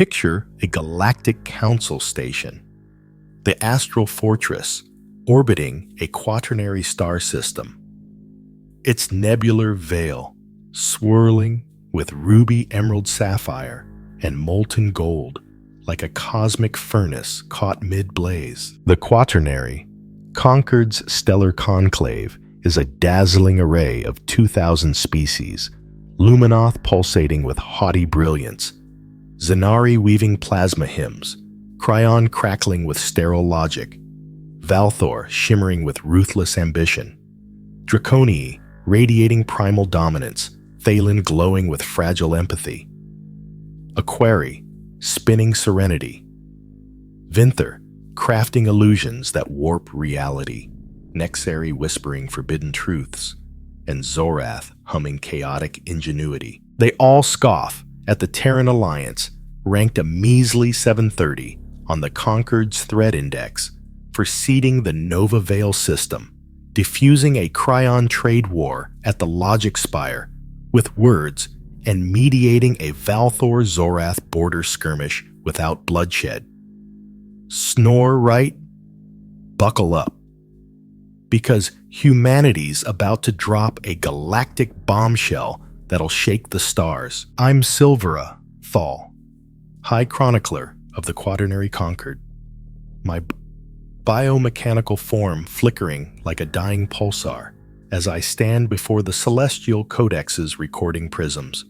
Picture a galactic council station, the astral fortress orbiting a quaternary star system. Its nebular veil swirling with ruby, emerald, sapphire, and molten gold like a cosmic furnace caught mid-blaze. The quaternary, Concord's stellar conclave, is a dazzling array of 2,000 species, Luminoth pulsating with haughty brilliance, Zenari weaving plasma hymns, Cryon crackling with sterile logic, Valthor shimmering with ruthless ambition, Draconii radiating primal dominance, Thalen glowing with fragile empathy, Aquari spinning serenity, Vinther crafting illusions that warp reality, Nexari whispering forbidden truths, and Zorath humming chaotic ingenuity. They all scoff at the Terran Alliance, ranked a measly 730 on the Concord's threat index, for seeding the Nova Veil system, diffusing a Cryon trade war at the Logic Spire with words, and mediating a Valthor-Zorath border skirmish without bloodshed. Snore right? Buckle up. Because humanity's about to drop a galactic bombshell that'll shake the stars. I'm Silvera Thal, High Chronicler of the Quaternary Concord, my biomechanical form flickering like a dying pulsar as I stand before the celestial codex's recording prisms.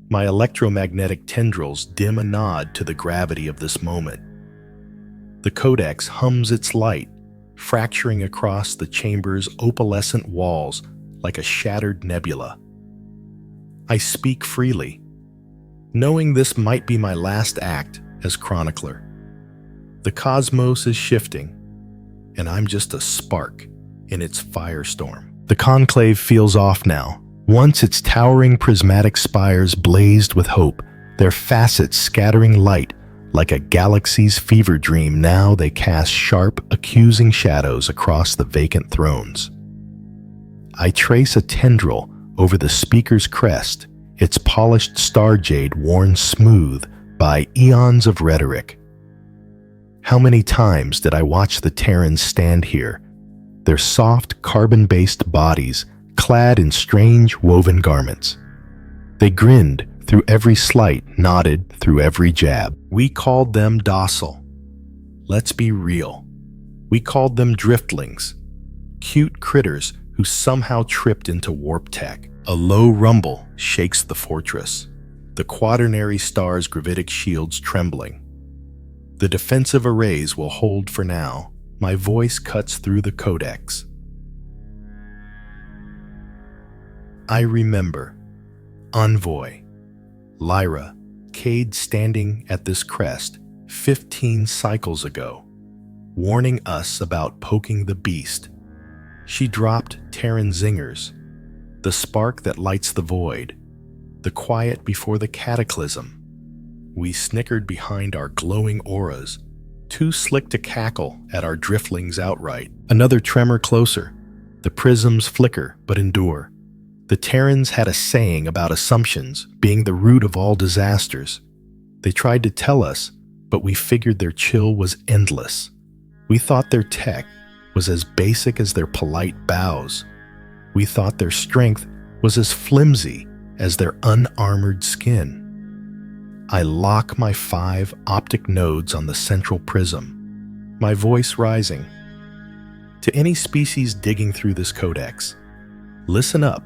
My electromagnetic tendrils dim a nod to the gravity of this moment. The codex hums its light, fracturing across the chamber's opalescent walls like a shattered nebula. I speak freely, knowing this might be my last act as chronicler. The cosmos is shifting, and I'm just a spark in its firestorm. The conclave feels off now. Once its towering prismatic spires blazed with hope, their facets scattering light like a galaxy's fever dream, now they cast sharp, accusing shadows across the vacant thrones. I trace a tendril over the speaker's crest, its polished star jade worn smooth by eons of rhetoric. How many times did I watch the Terrans stand here, their soft, carbon-based bodies clad in strange woven garments? They grinned through every slight, nodded through every jab. We called them docile. Let's be real. We called them driftlings, cute critters who somehow tripped into warp tech. A low rumble shakes the fortress, the quaternary star's gravitic shields trembling. The defensive arrays will hold for now. My voice cuts through the codex. I remember. Envoy. Lyra, Cade standing at this crest 15 cycles ago, warning us about poking the beast. She dropped Terran zingers, the spark that lights the void, the quiet before the cataclysm. We snickered behind our glowing auras, too slick to cackle at our driftlings outright. Another tremor closer. The prisms flicker but endure. The Terrans had a saying about assumptions being the root of all disasters. They tried to tell us, but we figured their chill was endless. We thought their tech was as basic as their polite bows. We thought their strength was as flimsy as their unarmored skin. I lock my 5 optic nodes on the central prism, my voice rising. To any species digging through this codex, listen up.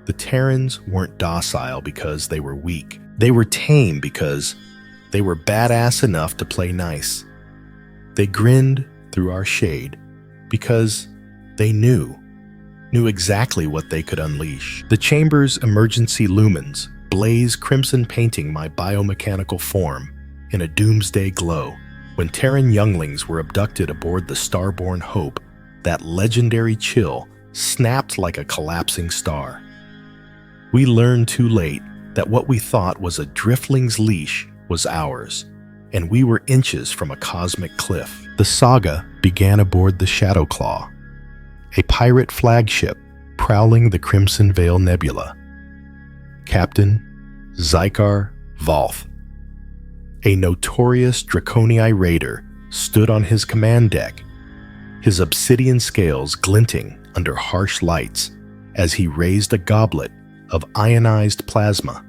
The Terrans weren't docile because they were weak. They were tame because they were badass enough to play nice. They grinned through our shade because they knew exactly what they could unleash. The chamber's emergency lumens blaze crimson, painting my biomechanical form in a doomsday glow. When Terran younglings were abducted aboard the Starborn Hope, that legendary chill snapped like a collapsing star. We learned too late that what we thought was a driftling's leash was ours, and we were inches from a cosmic cliff. The saga began aboard the Shadowclaw, a pirate flagship prowling the Crimson Veil Nebula. Captain Zykar Valth, A notorious Draconii raider stood on his command deck, his obsidian scales glinting under harsh lights as he raised a goblet of ionized plasma.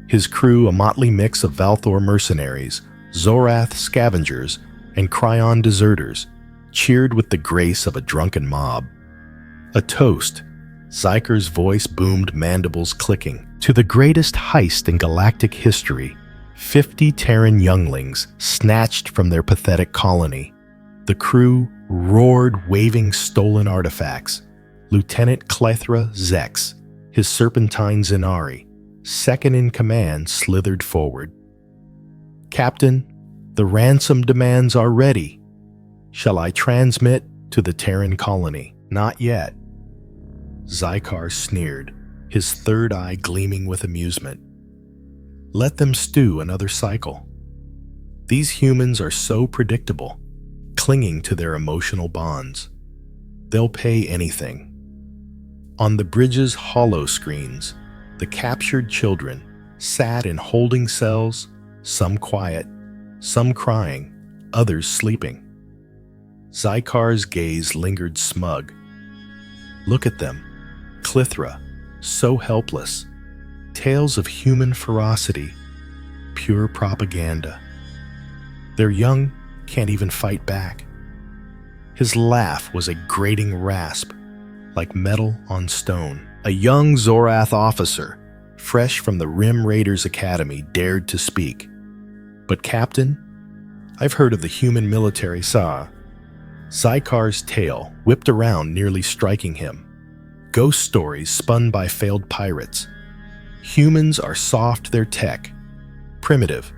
His crew, a motley mix of Valthor mercenaries, Zorath scavengers, and Cryon deserters, cheered with the grace of a drunken mob. A toast, Zyker's voice boomed, mandibles clicking, to the greatest heist in galactic history. 50 Terran younglings snatched from their pathetic colony. The crew roared, waving stolen artifacts. Lieutenant Clethra Zex, his serpentine Zenari, second in command, slithered forward. "Captain, the ransom demands are ready. Shall I transmit to the Terran colony?" "Not yet." Zyker sneered, his third eye gleaming with amusement. "Let them stew another cycle. These humans are so predictable, clinging to their emotional bonds. They'll pay anything." On the bridge's hollow screens, the captured children sat in holding cells, some quiet, some crying, others sleeping. Zyker's gaze lingered smug. "Look at them, Clethra, so helpless. Tales of human ferocity, pure propaganda. They're young, can't even fight back." His laugh was a grating rasp, like metal on stone. A young Zorath officer, fresh from the Rim Raiders Academy, dared to speak. "But Captain, I've heard of the human military Sa." Zyker's tail whipped around, nearly striking him. "Ghost stories spun by failed pirates. Humans are soft, their tech. Primitive.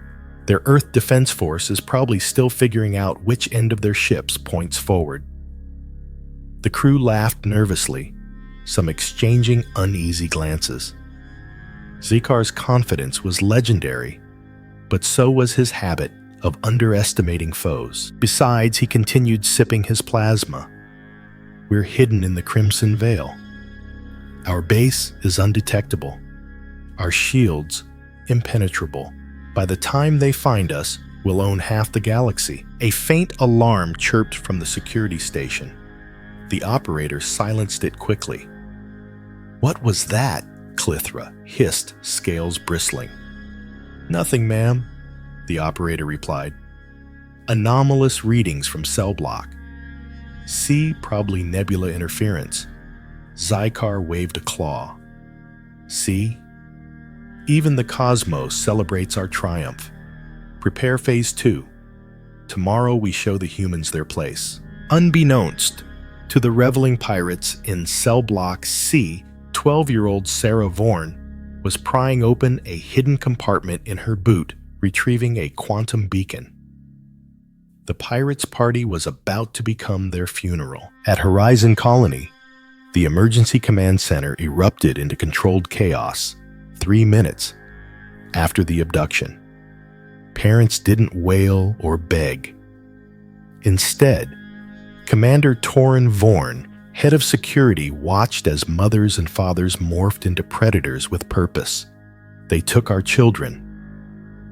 Their Earth Defense Force is probably still figuring out which end of their ships points forward." The crew laughed nervously, some exchanging uneasy glances. Zyker's confidence was legendary, but so was his habit of underestimating foes. Besides, he continued sipping his plasma. "We're hidden in the Crimson Veil. Our base is undetectable. Our shields impenetrable. By the time they find us, we'll own half the galaxy." A faint alarm chirped from the security station. The operator silenced it quickly. "What was that?" Clethra hissed, scales bristling. "Nothing, ma'am," the operator replied. "Anomalous readings from cell block. See, probably nebula interference." Zyker waved a claw. "See? Even the cosmos celebrates our triumph. Prepare Phase 2. Tomorrow we show the humans their place." Unbeknownst to the reveling pirates in cell block C, 12-year-old Sarah Vorn was prying open a hidden compartment in her boot, retrieving a quantum beacon. The pirates' party was about to become their funeral. At Horizon Colony, the emergency command center erupted into controlled chaos 3 minutes after the abduction. Parents didn't wail or beg. Instead, Commander Torin Vorn, head of security, watched as mothers and fathers morphed into predators with purpose. "They took our children."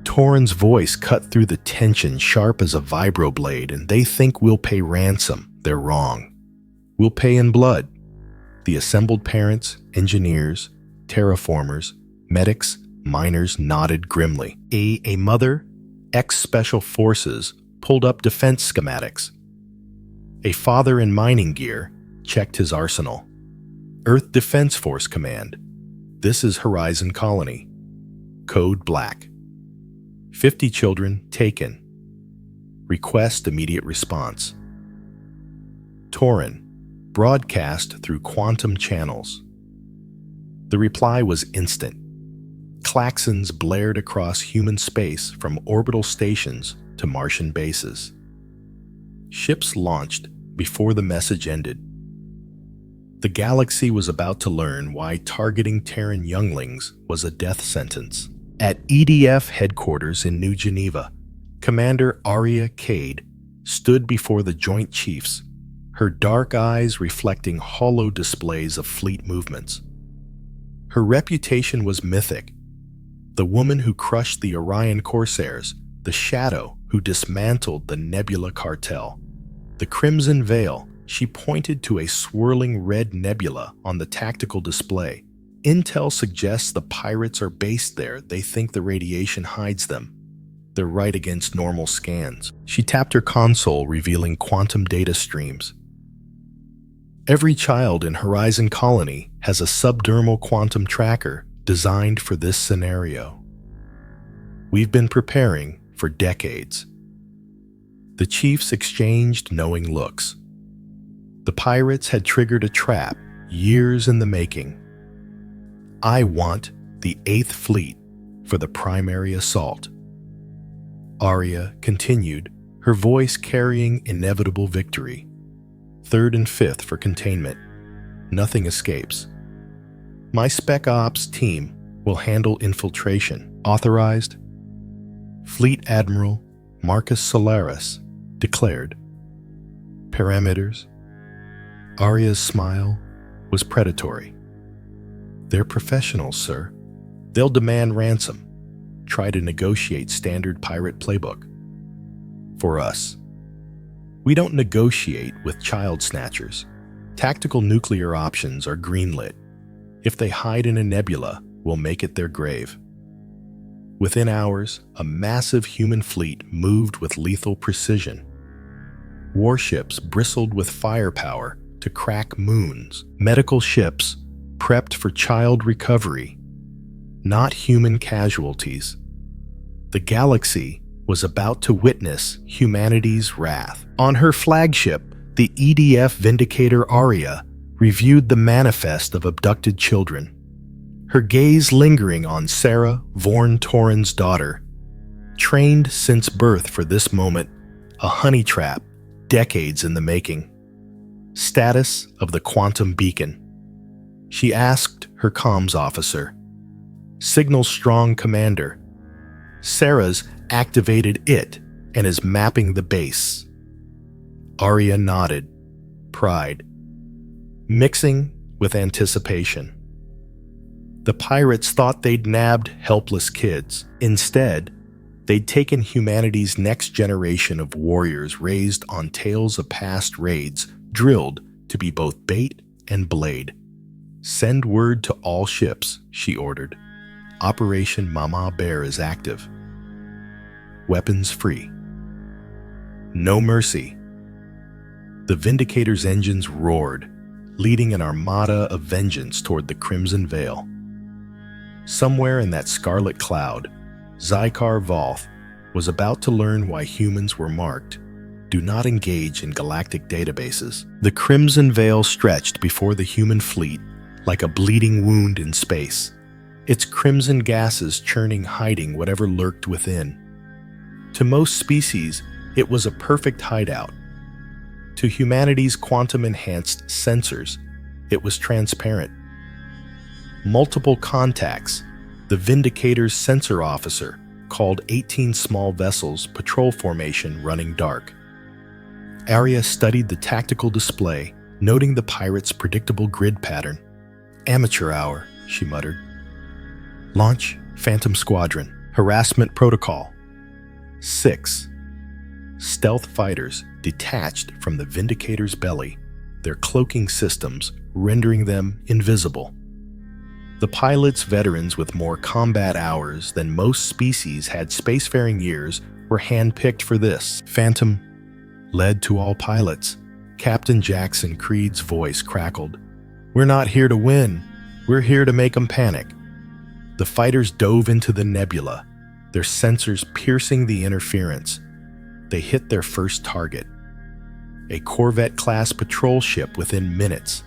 Torin's voice cut through the tension sharp as a vibroblade, "and they think we'll pay ransom. They're wrong. We'll pay in blood." The assembled parents, engineers, terraformers, medics, miners nodded grimly. A mother, ex-special forces, pulled up defense schematics. A father in mining gear checked his arsenal. "Earth Defense Force Command. This is Horizon Colony. Code Black. 50 children taken. Request immediate response." Torin, broadcast through quantum channels. The reply was instant. Klaxons blared across human space from orbital stations to Martian bases. Ships launched before the message ended. The galaxy was about to learn why targeting Terran younglings was a death sentence. At EDF headquarters in New Geneva, Commander Aria Cade stood before the Joint Chiefs, her dark eyes reflecting hollow displays of fleet movements. Her reputation was mythic. the woman who crushed the Orion Corsairs, the Shadow who dismantled the Nebula Cartel. The Crimson Veil, she pointed to a swirling red nebula on the tactical display. Intel suggests the pirates are based there. They think the radiation hides them. They're right against normal scans. She tapped her console, revealing quantum data streams. Every child in Horizon Colony has a subdermal quantum tracker designed for this scenario. We've been preparing for decades. The chiefs exchanged knowing looks. The pirates had triggered a trap years in the making. I want the 8th Fleet for the primary assault. Arya continued, her voice carrying inevitable victory. 3rd and 5th for containment. Nothing escapes. My Spec Ops team will handle infiltration. Authorized, Fleet Admiral Marcus Solaris declared. Parameters. Arya's smile was predatory. They're professionals, sir. They'll demand ransom. Try to negotiate standard pirate playbook. For us, we don't negotiate with child snatchers. Tactical nuclear options are greenlit. If they hide in a nebula, we'll make it their grave. Within hours, a massive human fleet moved with lethal precision. Warships bristled with firepower to crack moons. Medical ships prepped for child recovery, not human casualties. The galaxy was about to witness humanity's wrath. On her flagship, the EDF Vindicator Arya reviewed the manifest of abducted children, her gaze lingering on Sarah Vorn Torren's daughter, trained since birth for this moment, a honey trap, decades in the making. Status of the quantum beacon. She asked her comms officer. Signal strong, Commander. Sarah's activated it and is mapping the base. Arya nodded, pride, mixing with anticipation. The pirates thought they'd nabbed helpless kids. Instead, they'd taken humanity's next generation of warriors raised on tales of past raids, drilled to be both bait and blade. Send word to all ships, she ordered. Operation Mama Bear is active. Weapons free. No mercy. The Vindicator's engines roared, leading an armada of vengeance toward the Crimson Veil. Somewhere in that scarlet cloud, Zykar Voth was about to learn why humans were marked. Do not engage in galactic databases. The Crimson Veil stretched before the human fleet like a bleeding wound in space, its crimson gases churning, hiding whatever lurked within. To most species, it was a perfect hideout. To humanity's quantum-enhanced sensors, it was transparent. Multiple contacts, the Vindicator's sensor officer called 18 small vessels patrol formation running dark. Arya studied the tactical display, noting the pirates' predictable grid pattern. Amateur hour, she muttered. Launch Phantom Squadron. Harassment protocol. 6. Stealth fighters detached from the Vindicator's belly, their cloaking systems rendering them invisible. The pilots, veterans with more combat hours than most species had spacefaring years, were handpicked for this. Phantom led to all pilots. Captain Jackson Creed's voice crackled. We're not here to win. We're here to make them panic. The fighters dove into the nebula, their sensors piercing the interference. They hit their first target. A Corvette-class patrol ship within minutes.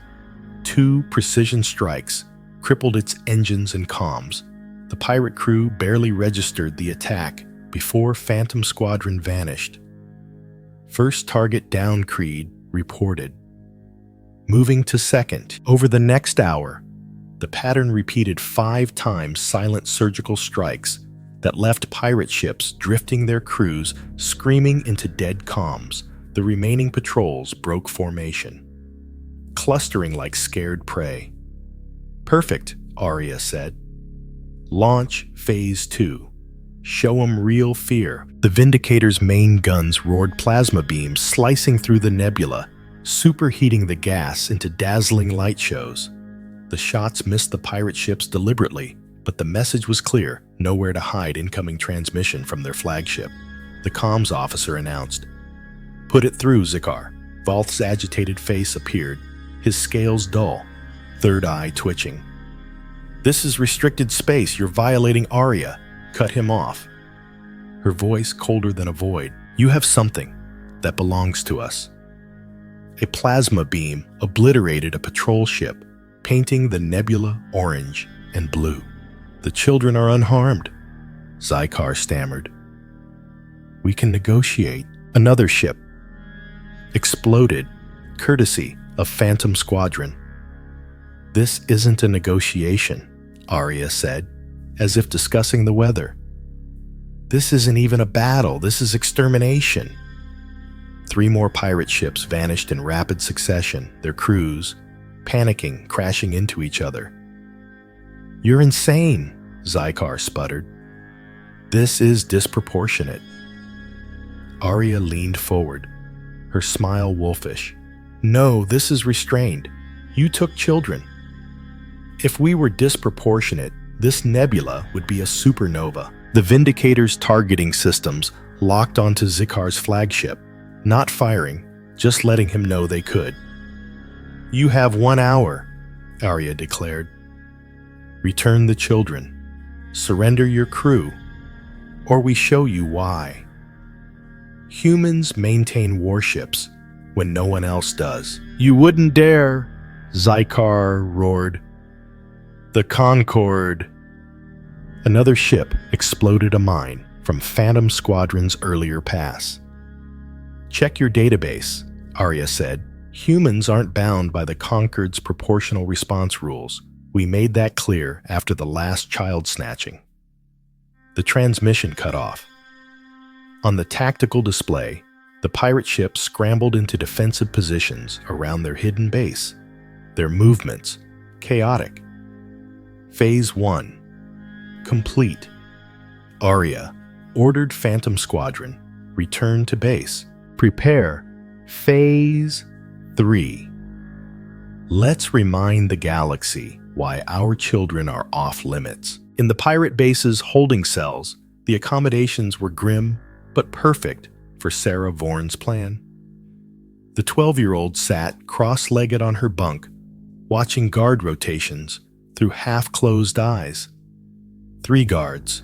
2 precision strikes crippled its engines and comms. The pirate crew barely registered the attack before Phantom Squadron vanished. First target down, Creed reported. Moving to second. Over the next hour, the pattern repeated 5 times silent surgical strikes that left pirate ships drifting their crews screaming into dead comms. The remaining patrols broke formation, clustering like scared prey. Perfect, Arya said. Launch Phase 2. Show 'em real fear. The Vindicator's main guns roared plasma beams slicing through the nebula, superheating the gas into dazzling light shows. The shots missed the pirate ships deliberately, but the message was clear: nowhere to hide incoming transmission from their flagship. The comms officer announced, "Put it through, Zikar." Valth's agitated face appeared, his scales dull, third eye twitching. "This is restricted space. You're violating Arya." Cut him off. Her voice colder than a void. "You have something that belongs to us." A plasma beam obliterated a patrol ship, painting the nebula orange and blue. "The children are unharmed," Zikar stammered. "We can negotiate." Another ship exploded, courtesy of Phantom Squadron. "This isn't a negotiation," Arya said, as if discussing the weather. "This isn't even a battle, this is extermination." 3 more pirate ships vanished in rapid succession, their crews, panicking, crashing into each other. "You're insane," Zikar sputtered. "This is disproportionate." Arya leaned forward, her smile wolfish. "No, this is restrained. You took children. If we were disproportionate, this nebula would be a supernova." The Vindicator's targeting systems locked onto Zikar's flagship, not firing, just letting him know they could. "You have 1 hour," Arya declared. "Return the children. Surrender your crew, or we show you why." Humans maintain warships when no one else does. "You wouldn't dare," Zikar roared. "The Concorde." Another ship exploded a mine from Phantom Squadron's earlier pass. "Check your database," Arya said. "Humans aren't bound by the Concorde's proportional response rules. We made that clear after the last child snatching." The transmission cut off. On the tactical display, the pirate ships scrambled into defensive positions around their hidden base, their movements chaotic. Phase 1. Complete. Arya ordered Phantom Squadron, return to base. Prepare. Phase 3. Let's remind the galaxy why our children are off limits. In the pirate base's holding cells, the accommodations were grim but perfect for Sarah Vaughan's plan. The 12-year-old sat cross-legged on her bunk, watching guard rotations through half-closed eyes. 3 guards,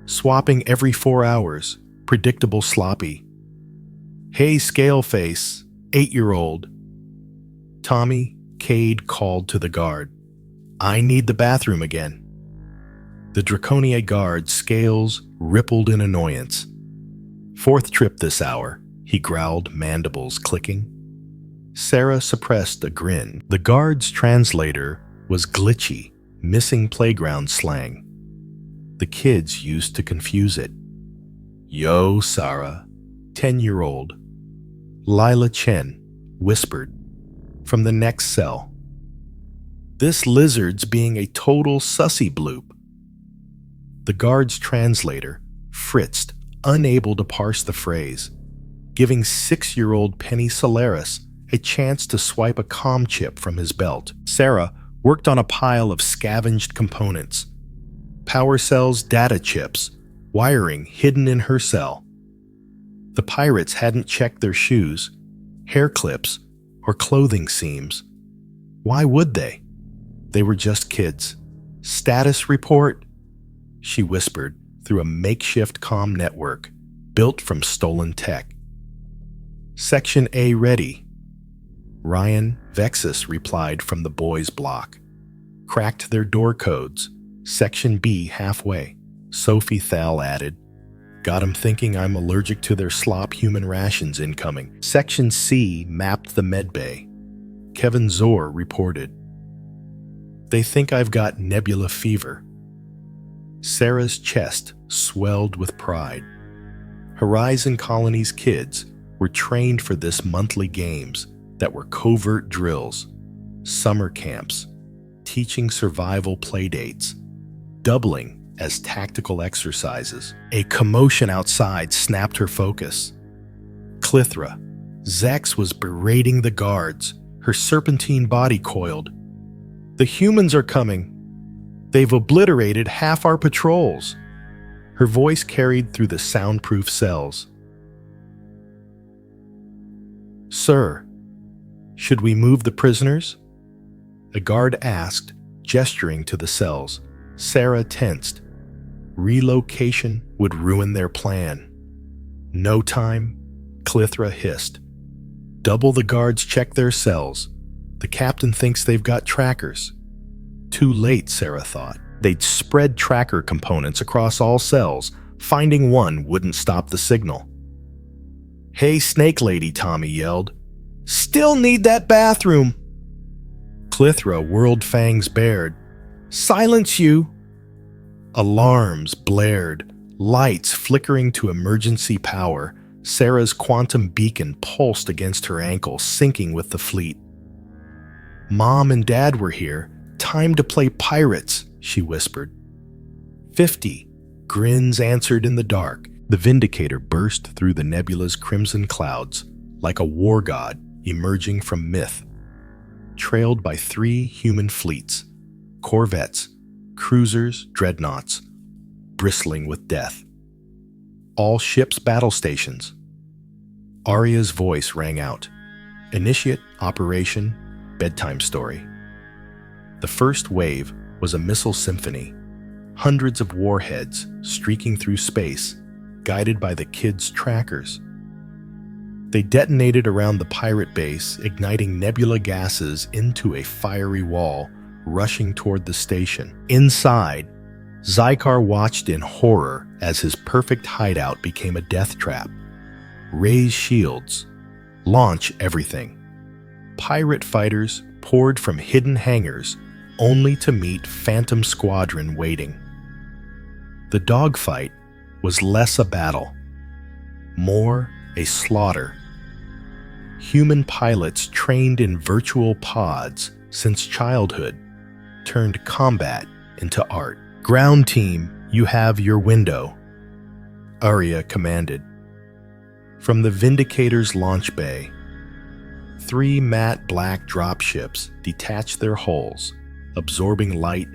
swapping every 4 hours, predictable sloppy. "Hey, Scaleface, 8-year-old. Tommy, Cade called to the guard. "I need the bathroom again." The Draconia guard's scales rippled in annoyance. "4th trip this hour," he growled, mandibles clicking. Sarah suppressed a grin. The guard's translator was glitchy, missing playground slang. The kids used to confuse it. "Yo, Sarah," 10-year-old. Lila Chen whispered from the next cell. "This lizard's being a total sussy bloop." The guard's translator fritzed, unable to parse the phrase, giving 6-year-old Penny Solaris a chance to swipe a comm chip from his belt. Sarah worked on a pile of scavenged components. Power cells, data chips, wiring hidden in her cell. The pirates hadn't checked their shoes, hair clips, or clothing seams. Why would they? They were just kids. "Status report," she whispered through a makeshift comm network built from stolen tech. "Section A ready." Ryan Vexus replied from the boys' block. Cracked their door codes. Section B halfway. Sophie Thal added, "Got 'em thinking I'm allergic to their slop human rations incoming." Section C mapped the medbay. Kevin Zor reported, "They think I've got nebula fever." Sarah's chest swelled with pride. Horizon Colony's kids were trained for this monthly games that were covert drills, summer camps, teaching survival playdates, doubling as tactical exercises. A commotion outside snapped her focus. Clithra, Zex was berating the guards, her serpentine body coiled. "The humans are coming. They've obliterated half our patrols." Her voice carried through the soundproof cells. "Sir, should we move the prisoners?" A guard asked, gesturing to the cells. Sarah tensed. Relocation would ruin their plan. "No time," Clithra hissed. "Double the guards check their cells. The captain thinks they've got trackers." Too late, Sarah thought. They'd spread tracker components across all cells. Finding one wouldn't stop the signal. "Hey, Snake Lady," Tommy yelled. "Still need that bathroom." Clithra whirled fangs bared. "Silence you!" Alarms blared, lights flickering to emergency power. Sarah's quantum beacon pulsed against her ankle, syncing with the fleet. "Mom and Dad were here. Time to play pirates," she whispered. 50. Grins answered in the dark. The Vindicator burst through the nebula's crimson clouds, like a war god emerging from myth. Trailed by 3 human fleets, corvettes, cruisers, dreadnoughts, bristling with death. All ships' battle stations. Arya's voice rang out. "Initiate Operation Bedtime Story." The first wave was a missile symphony, hundreds of warheads streaking through space, guided by the kids' trackers. They detonated around the pirate base, igniting nebula gases into a fiery wall, rushing toward the station. Inside, Zykar watched in horror as his perfect hideout became a death trap. Raise shields. Launch everything. Pirate fighters poured from hidden hangars, only to meet Phantom Squadron waiting. The dogfight was less a battle, more a slaughter. Human pilots trained in virtual pods since childhood turned combat into art. "Ground team, you have your window," Arya commanded. From the Vindicator's launch bay, 3 matte black dropships detached their hulls, absorbing light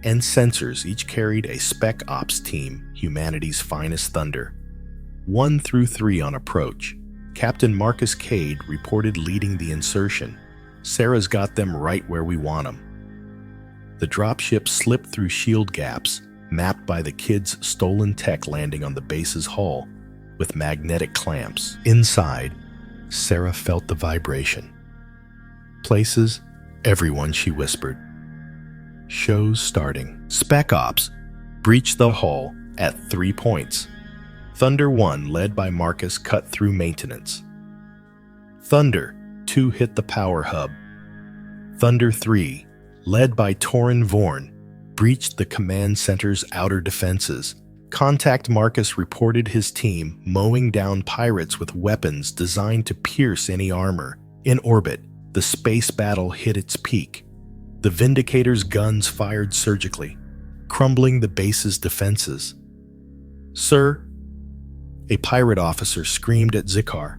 and sensors. Each carried a Spec Ops team, humanity's finest thunder. 1 through 3 on approach. Captain Marcus Cade reported leading the insertion. "Sarah's got them right where we want them." The dropship slipped through shield gaps, mapped by the kids' stolen tech landing on the base's hull, with magnetic clamps. Inside, Sarah felt the vibration. "Places, everyone," she whispered. Shows starting. Spec Ops breached the hull at 3 points. Thunder 1, led by Marcus, cut through maintenance. Thunder 2 hit the power hub. Thunder 3, led by Torin Vorn, breached the command center's outer defenses. Contact Marcus reported his team mowing down pirates with weapons designed to pierce any armor. In orbit, the space battle hit its peak. The Vindicator's guns fired surgically, crumbling the base's defenses. "Sir," a pirate officer screamed at Zykar.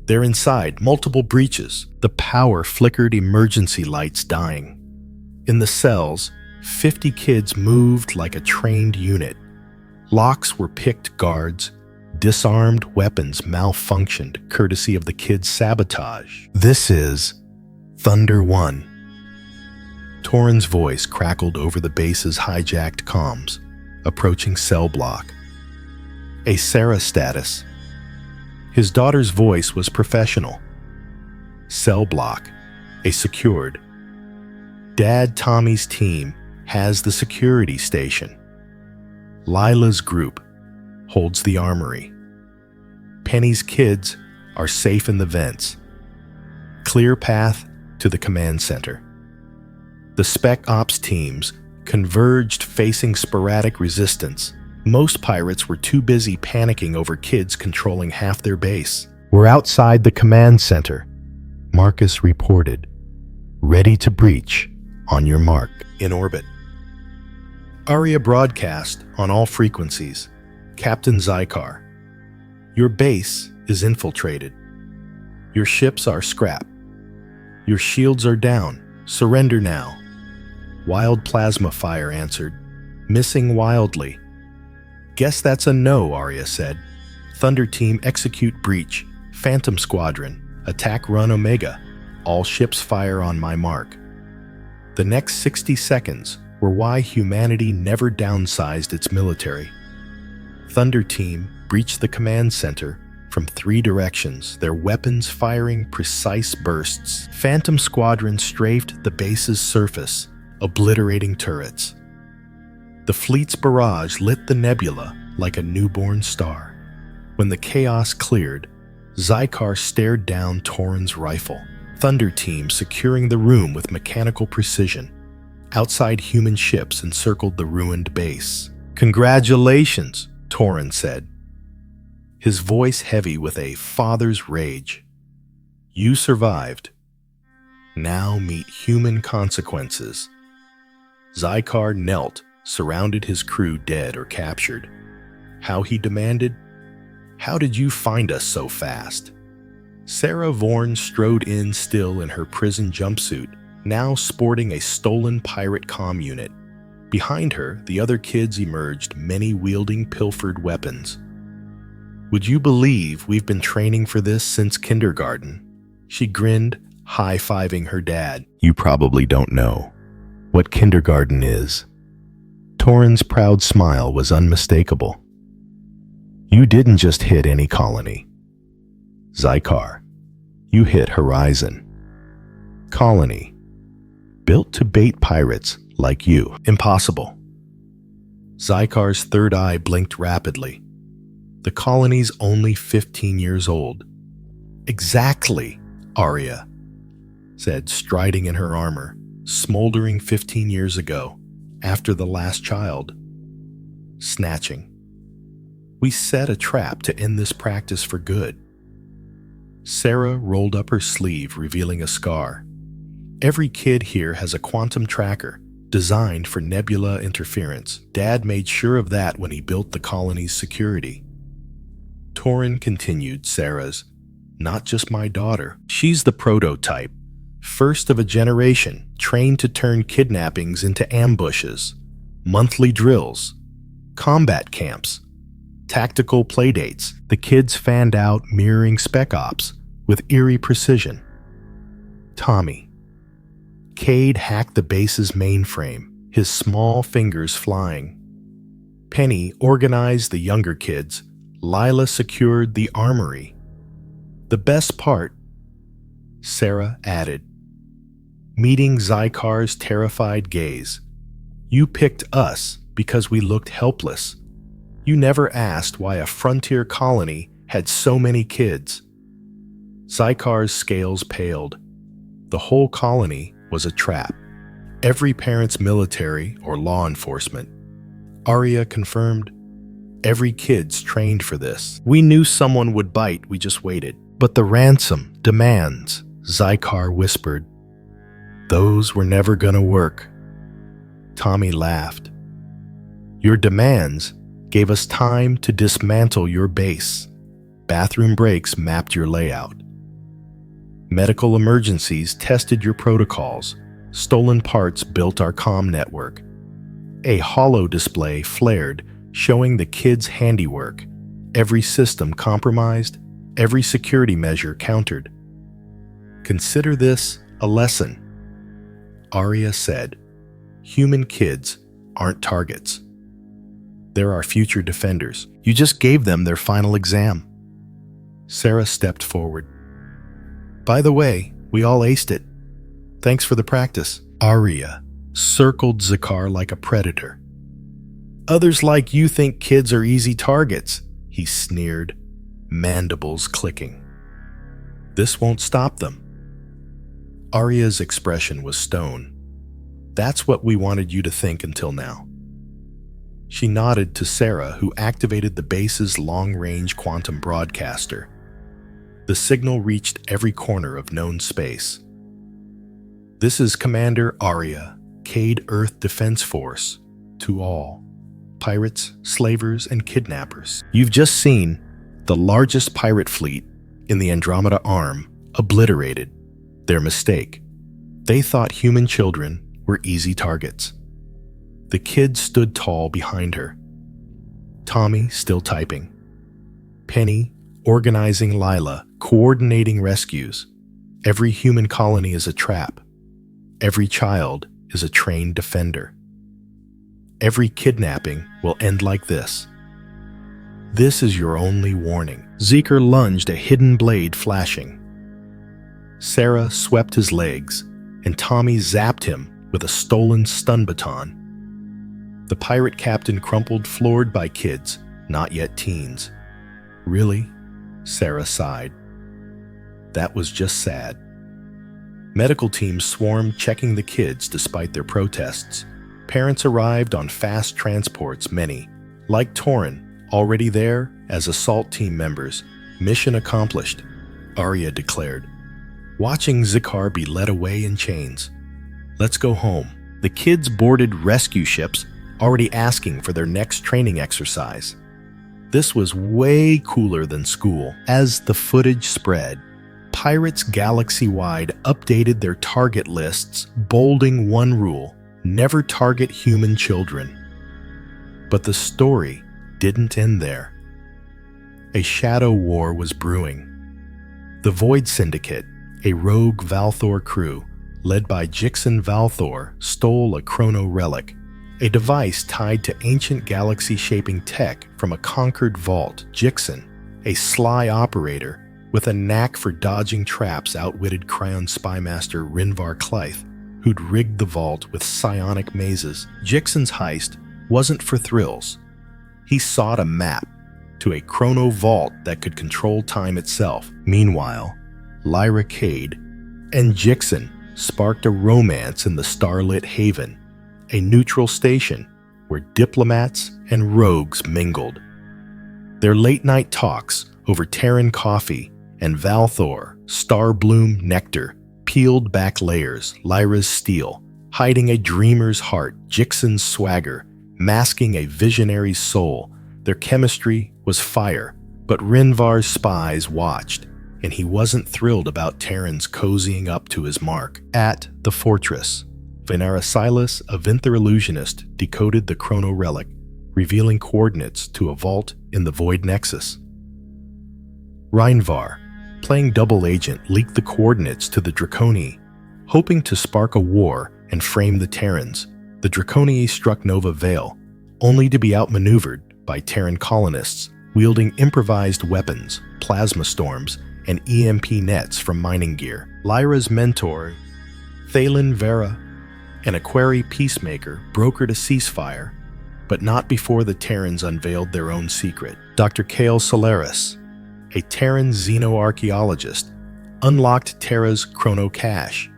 "They're inside, multiple breaches." The power flickered, emergency lights dying. In the cells, 50 kids moved like a trained unit. Locks were picked guards. Disarmed weapons malfunctioned, courtesy of the kids' sabotage. "This is Thunder 1. Torin's voice crackled over the base's hijacked comms, approaching cell block. A Sarah status. His daughter's voice was professional. Cell block. A secured. Dad Tommy's team has the security station. Lila's group holds the armory. Penny's kids are safe in the vents. Clear path to the command center. The Spec Ops teams converged, facing sporadic resistance. Most pirates were too busy panicking over kids controlling half their base. "We're outside the command center," Marcus reported. "Ready to breach. On your mark." In orbit. Arya broadcast on all frequencies. Captain Zykar, your base is infiltrated. Your ships are scrap. Your shields are down. Surrender now. Wild plasma fire answered, missing wildly. Guess that's a no, Arya said. Thunder Team execute breach. Phantom Squadron, attack run Omega. All ships fire on my mark. The next 60 seconds were why humanity never downsized its military. Thunder Team breached the command center from 3 directions, their weapons firing precise bursts. Phantom Squadron strafed the base's surface, obliterating turrets. The fleet's barrage lit the nebula like a newborn star. When the chaos cleared, Zykar stared down Torin's rifle. Thunder Team securing the room with mechanical precision. Outside human ships encircled the ruined base. Congratulations, Torin said, his voice heavy with a father's rage. You survived. Now meet human consequences. Zykar knelt, surrounded his crew dead or captured. How he demanded, "How did you find us so fast?" Sarah Vorn strode in still in her prison jumpsuit, now sporting a stolen pirate comm unit. Behind her, the other kids emerged, many wielding pilfered weapons. Would you believe we've been training for this since kindergarten? She grinned, high-fiving her dad. You probably don't know what kindergarten is. Torin's proud smile was unmistakable. You didn't just hit any colony. Zykar, you hit Horizon. Colony, built to bait pirates like you. Impossible. Zykar's third eye blinked rapidly. The colony's only 15 years old. Exactly, Arya said, striding in her armor, smoldering 15 years ago, after the last child. Snatching. We set a trap to end this practice for good. Sarah rolled up her sleeve, revealing a scar. Every kid here has a quantum tracker, designed for nebula interference. Dad made sure of that when he built the colony's security. Torin continued Sarah's, not just my daughter. She's the prototype, first of a generation, trained to turn kidnappings into ambushes, monthly drills, combat camps, tactical playdates. The kids fanned out, mirroring spec ops with eerie precision. Tommy. Cade hacked the base's mainframe, his small fingers flying. Penny organized the younger kids. Lila secured the armory. The best part, Sarah added, meeting Zykar's terrified gaze. You picked us because we looked helpless. You never asked why a frontier colony had so many kids. Zykar's scales paled. The whole colony was a trap. Every parent's military or law enforcement. Arya confirmed. Every kid's trained for this. We knew someone would bite, we just waited. But the ransom demands, Zykar whispered. Those were never gonna work. Tommy laughed. Your demands gave us time to dismantle your base. Bathroom breaks mapped your layout. Medical emergencies tested your protocols. Stolen parts built our comm network. A holo display flared, showing the kids' handiwork. Every system compromised, every security measure countered. Consider this a lesson, Arya said. Human kids aren't targets. They're our future defenders. You just gave them their final exam. Sarah stepped forward. By the way, we all aced it. Thanks for the practice. Arya circled Zykar like a predator. Others like you think kids are easy targets, he sneered, mandibles clicking. This won't stop them. Arya's expression was stone. That's what we wanted you to think until now. She nodded to Sarah, who activated the base's long-range quantum broadcaster. The signal reached every corner of known space. This is Commander Arya, Cade Earth Defense Force. to all: pirates, slavers, and kidnappers. You've just seen the largest pirate fleet in the Andromeda Arm obliterated. Their mistake. They thought human children were easy targets. The kid stood tall behind her. Tommy still typing. Penny organizing Lila, coordinating rescues. Every human colony is a trap. Every child is a trained defender. Every kidnapping will end like this. This is your only warning. Zeker lunged, a hidden blade flashing. Sarah swept his legs, and Tommy zapped him with a stolen stun baton. The pirate captain crumpled, floored by kids, not yet teens. Really? Sarah sighed. That was just sad. Medical teams swarmed, checking the kids despite their protests. Parents arrived on fast transports, many, like Torin, already there as assault team members. Mission accomplished, Arya declared, watching Zikar be led away in chains. Let's go home. The kids boarded rescue ships, already asking for their next training exercise. This was way cooler than school. As the footage spread, pirates galaxy-wide updated their target lists, bolding one rule: never target human children. But the story didn't end there. A shadow war was brewing. The Void Syndicate, a rogue Valthor crew, led by Jixen Valthor, stole a chrono relic, a device tied to ancient galaxy-shaping tech from a conquered vault. Jixen, a sly operator with a knack for dodging traps, outwitted Cryon spymaster Rinvar Clythe, who'd rigged the vault with psionic mazes. Jixen's heist wasn't for thrills. He sought a map to a chrono vault that could control time itself. Meanwhile, Lyra Cade and Jixen sparked a romance in the starlit haven, a neutral station where diplomats and rogues mingled. Their late-night talks over Terran coffee and Valthor, Starbloom nectar, peeled back layers. Lyra's steel, hiding a dreamer's heart; Jixen's swagger, masking a visionary's soul. Their chemistry was fire, but Rinvar's spies watched, and he wasn't thrilled about Terrans cozying up to his mark. At the fortress, Venera Silas, a Vinther illusionist, decoded the chrono relic, revealing coordinates to a vault in the Void Nexus. Reinvar, playing double agent, leaked the coordinates to the Draconi, hoping to spark a war and frame the Terrans. The Draconi struck Nova Vale, only to be outmaneuvered by Terran colonists, wielding improvised weapons, plasma storms, and EMP nets from mining gear. Lyra's mentor, Thalen Vera, an Aquari peacemaker, brokered a ceasefire, but not before the Terrans unveiled their own secret. Dr. Kale Solaris, a Terran xenoarchaeologist, unlocked Terra's chrono cache,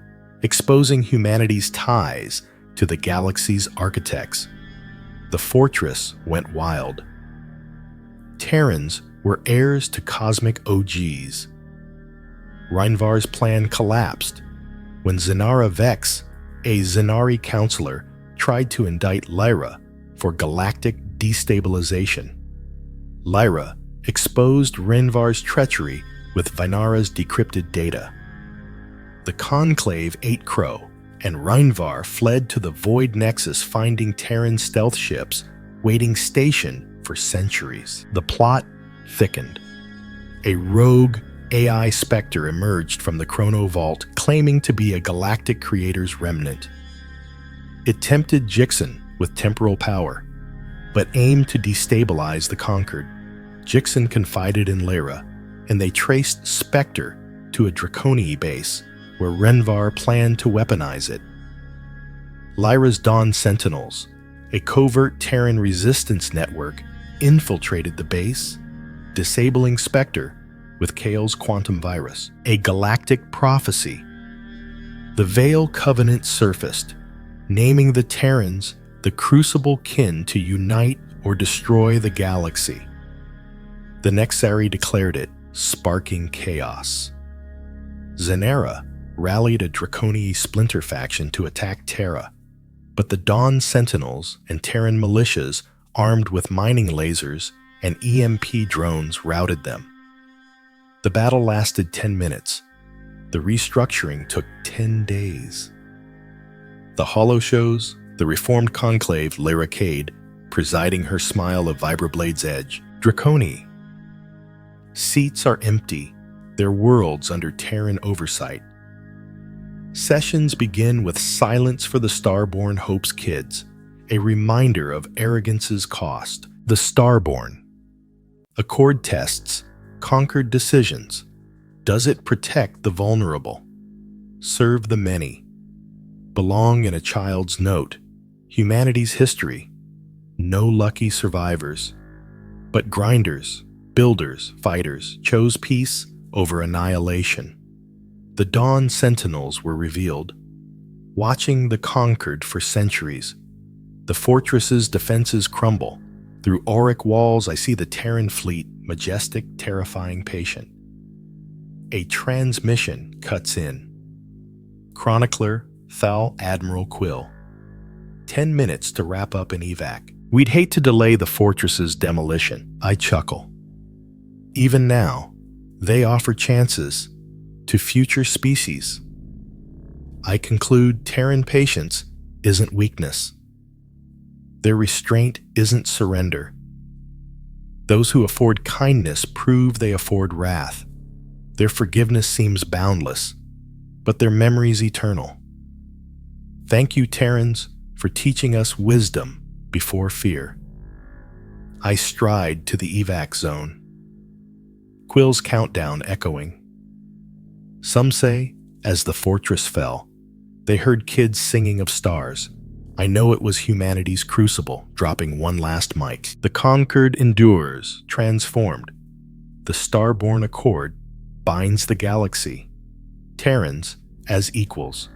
exposing humanity's ties to the galaxy's architects. The fortress went wild. Terrans were heirs to cosmic OGs. Reinvar's plan collapsed when Zenara Vex, a Zenari counselor, tried to indict Lyra for galactic destabilization. Lyra exposed Reinvar's treachery with Vinara's decrypted data. The Conclave ate crow, and Reinvar fled to the Void Nexus, finding Terran stealth ships waiting station for centuries. The plot thickened. A rogue AI specter emerged from the Chrono Vault, claiming to be a galactic creator's remnant. It tempted Jixen with temporal power, but aimed to destabilize the conquered. Jixen confided in Lyra, and they traced Spectre to a Draconi base where Renvar planned to weaponize it. Lyra's Dawn Sentinels, a covert Terran resistance network, infiltrated the base, disabling Spectre with Kale's quantum virus. A galactic prophecy. The Veil Covenant surfaced, naming the Terrans the Crucible kin to unite or destroy the galaxy. The Nexari declared it, sparking chaos. Zenara rallied a Draconi splinter faction to attack Terra, but the Dawn Sentinels and Terran militias armed with mining lasers and EMP drones routed them. The battle lasted 10 minutes. The restructuring took 10 days. The Hollow shows, the reformed conclave Laracade, presiding her smile of Vibrablade's edge. Draconi. Seats are empty, their worlds under Terran oversight. Sessions begin with Silence for the Starborn Hope's Kids, a reminder of arrogance's cost. The Starborn. Accord tests, conquered decisions. Does it protect the vulnerable? Serve the many. Belong in a child's note. Humanity's history. No lucky survivors. But grinders, builders, fighters chose peace over annihilation. The Dawn Sentinels were revealed, watching the conquered for centuries. The fortress's defenses crumble. Through auric walls I see the Terran fleet, majestic, terrifying, patient. A transmission cuts in. Chronicler, Thal Admiral Quill. 10 minutes to wrap up an evac. We'd hate to delay the fortress's demolition. I chuckle. Even now, they offer chances to future species. I conclude Terran patience isn't weakness. Their restraint isn't surrender. Those who afford kindness prove they afford wrath. Their forgiveness seems boundless, but their memory's eternal. Thank you, Terrans, for teaching us wisdom before fear. I stride to the evac zone. Quill's countdown echoing. Some say, as the fortress fell, they heard kids singing of stars. I know it was humanity's crucible, dropping one last mic. The conquered endures, transformed. The starborn accord binds the galaxy. Terrans as equals.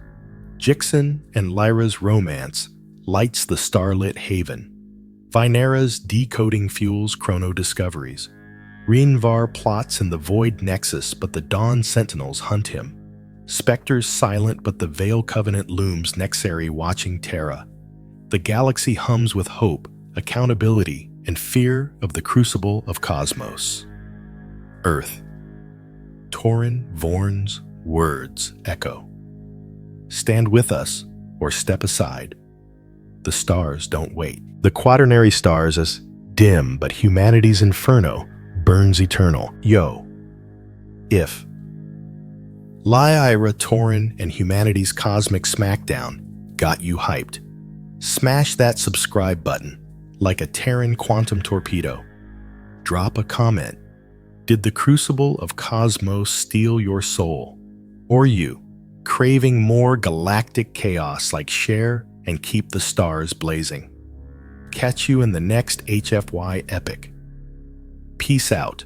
Jixen and Lyra's romance lights the starlit haven. Vinera's decoding fuels chrono discoveries. Rinvar plots in the void nexus, but the Dawn Sentinels hunt him. Spectres silent, but the Veil Covenant looms Nexari watching Terra. The galaxy hums with hope, accountability, and fear of the crucible of cosmos. Earth. Torin Vorn's words echo. Stand with us, or step aside. The stars don't wait. The quaternary stars as dim, but humanity's inferno burns eternal. Yo. If. Lyra, Torin, and humanity's cosmic smackdown got you hyped. Smash that subscribe button like a Terran quantum torpedo. Drop a comment. Did the crucible of cosmos steal your soul? Or you, craving more galactic chaos like share and keep the stars blazing? Catch you in the next HFY epic. Peace out.